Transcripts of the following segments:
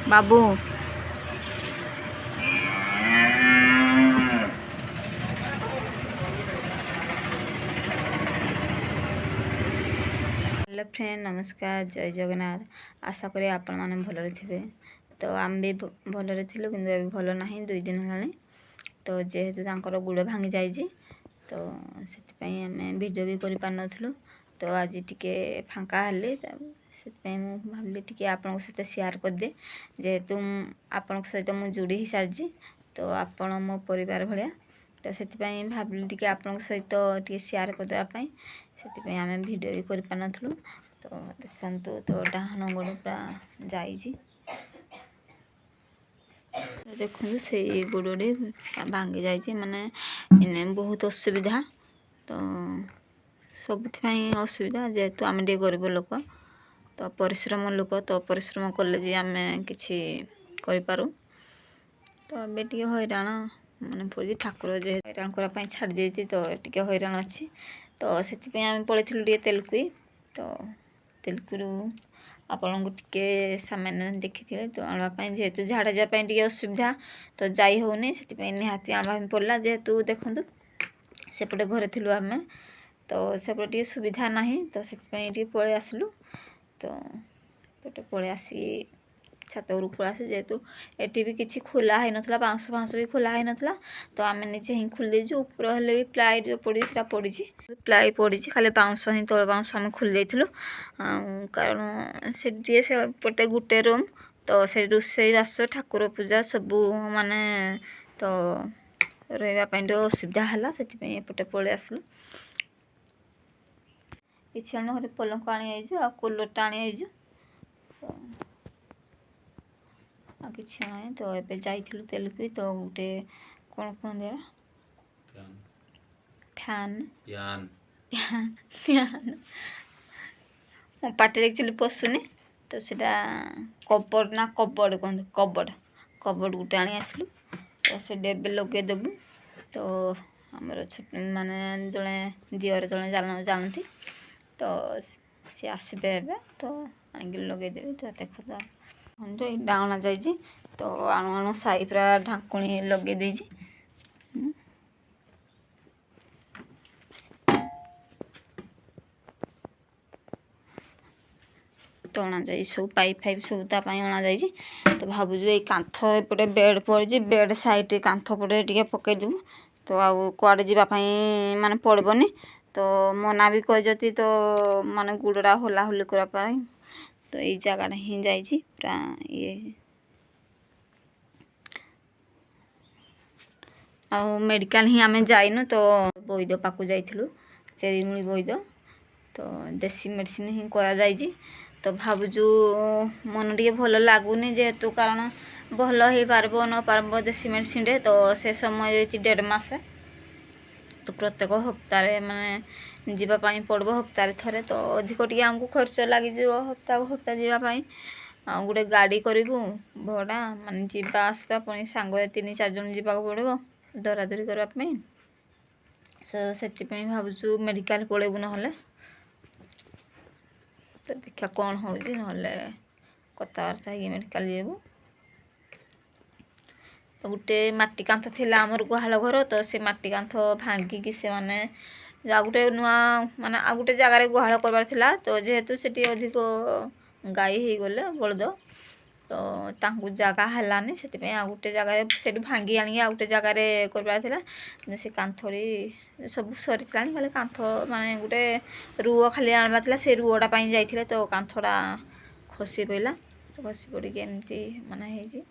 बाबू hello friend नमस्कार जय जगन्नाथ आशा करी आपण मैंने भलरे थे तो आम भी भलरे थिलु किंतु अभी भल नहीं 2 दिन हेलानी तो जेहेतु तांकर गुड़ भांगी जाइए तो से आम वीडियो भी कर पार नथिलु तो आज टिके फांका हेले से भाविली टिके आपन सहित शेयर कर दे जेहेतु आपण सहित मु जोड़ी ही सारी तो आपण मो परिवार भाया तो से भाविली टिके आपण सहित टिके शेयर करदेवाई से आम भिडियो भी कर पार नथिलु तो देखु तो डाहाण गोड़ पूरा जाइए देखु से गोड़े भांगी जाइए माने इने बहुत असुविधा तो सब असुविधा जेहेतु आम टे गरीब लोक तो परिश्रम लोक तो परिश्रम कले आम कि तो ए टे हैरान माने पड़ी ठाकुर जे हैरान करने छाड़ देती तो टे हैरान अच्छी तो से आम पलू टे तेलकुई तो तेलकुरु आपण को टिके सामान्य देखी तो आनापी जेहेतु झाड़ा जावाई टे असुविधा तो जाई होनी से निहाती आना पड़ा जेहेतु देखु सेपटे घरे थिलु आम तो सेपटे टे सुविधा ना तो से पलि आसलु तो पटे पलि आसी छात उपरକୁ पलि आसी जेहेतु एटी भी किसी खोला ही नथला बांस फांस भी खोला ही नथला तो आम निजे ही खोल देजु ऊपर हेले भी प्लाई जो पड़ी से पड़ी प्लाई पड़ी खाली बांस ही तल बांस आम खोल देलु कारण से पटे गुटे रूम तो से रोसई बास ठाकुर पूजा सबू माने तो रही असुविधा है से एपटे पलि आसलु किसी आम घर पलंक आनी आ कूलरटा आनी आ कि ना तो ये जाइलु तेलुकु तो गोटे कौन कहते फैन मो पाटे एक्चुअली पशुनी तो सीटा कबड़ ना कबड़ कहते कबड़ गोटे आनी आसलु तो से डेबे लगेदेबू तो आमर माने जड़े दियर जड़े जानती तो सी आसबे तो आगे लगेदेवी तो देखो तो डाणा जाइए तो आणु आणु साई पूरा ढाकुणी लगे देजी तो अणा जा सब पाइप फाइप सब तापाई अणा जाइए तो भावुँ ये कांथ एपटे बेड पड़ी बेड साइड कांथ पटे टे पकईदेबू तो आउ कुआड़े जावाई माने पड़बनी तो मना भी कहती तो माने गुड़रा होला होली करने तो ये जगह ही जाइए पूरा ये आ मेडिकल ही आम जाइनु तो वैद्य पाक जाइलु चेरीमूली वैद्य तो देसी मेडिसिन ही करा जाइए तो भावुँ मन टे भल लगुनि जेहेतु कारण भल हो पार न पार देसी मेडिसिन रे तो से समय 1.5 मास तो प्रत्येक हप्ताह माने जीवाई पड़ो हप्ताह थे तो अधिक टी आमको खर्च लगे हप्ता हप्ता जीवाई गोटे गाड़ी करूँ भड़ा माने जीवा आसवा पुणी सांग 3-4 जन जावाक पड़ो दरादरी करने से भावुँ मेडिकल पलैबू ना तो देखा कौन हो ना कथबार्ता मेडिकल जीवु तो गोटे मटी कांथ थिला आमर गुहाल घर तो से मटी कांथ भांगिकी से माने आ गोटे नुआ माने आ गोटे जगार गुहाल करबार थिला तो जेहेतु सेठी अधिक गाई हो गले बलद तो तांकु जगह हेलानी से आ गोटे जगार से भांगी आनी आ गोटे जगार करबार थिला से कांथड़ी सब सरी खाली कांथ माने गोटे रुओ खाली आनबार थिला से रुओटा पाई जाइथिले तो कांथड़ा खसी पइला खसी पड़ी एमती माने हेजी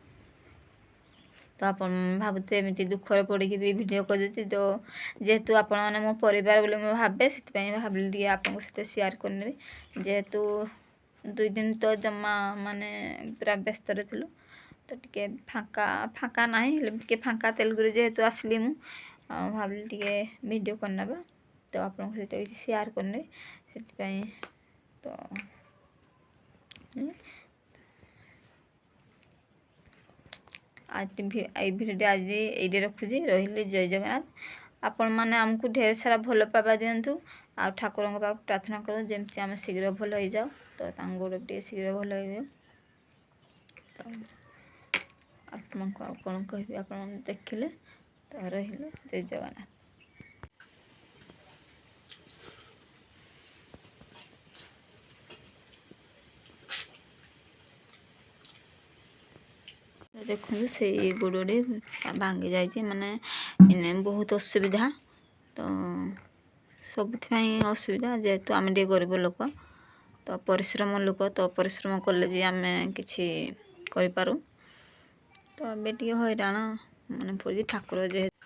तो आप भावुते एमती दुखर पड़ी भी वीडियो कर तो जेहेतु आपण मैंने मो परिवार बोले मैं भावे से भाविली आपको सहित शेयर करने जेहेतु 2 दिन तो जमा माने पूरा व्यस्त थिलु तो टिके फांका फांका ना टे फांका तेलुगु जेहेतु आसली मु भाविली टे वीडियो करने तो आपको सहित किसी शेयर करने से तो आज भिडियो आज ये रखुची रही जय जगन्नाथ आपण मैंने आमको ढेर सारा भल पावा दिंतु आ ठाकुर पाक प्रार्थना करूँ जमती आम शीघ्र भल हो जाओ तो गोड़ टे शीघ्र भल हो जाओ तो ଆପଣଙ୍କୁ ଆଉ କ'ଣ କହିବି, ଆପଣ ଦେଖିଲେ ତ ରହିଲେ ଜୟ ଜଗନ୍ନାଥ। ଦେଖନ୍ତୁ ସେଇ ଗୋଡ଼ଟି ଭାଙ୍ଗି ଯାଇଛି, ମାନେ ଏନେ ବହୁତ ଅସୁବିଧା। ତ ସବୁଥିପାଇଁ ଅସୁବିଧା, ଯେହେତୁ ଆମେ ଟିକେ ଗରିବ ଲୋକ, ତ ପରିଶ୍ରମ ଲୋକ, ତ ପରିଶ୍ରମ କଲେ ଯେ ଆମେ କିଛି କରିପାରୁ। ତ ଏବେ ଟିକେ ହଇରାଣ ମାନେ ପଡ଼ୁଛି। ଠାକୁର ଯେହେତୁ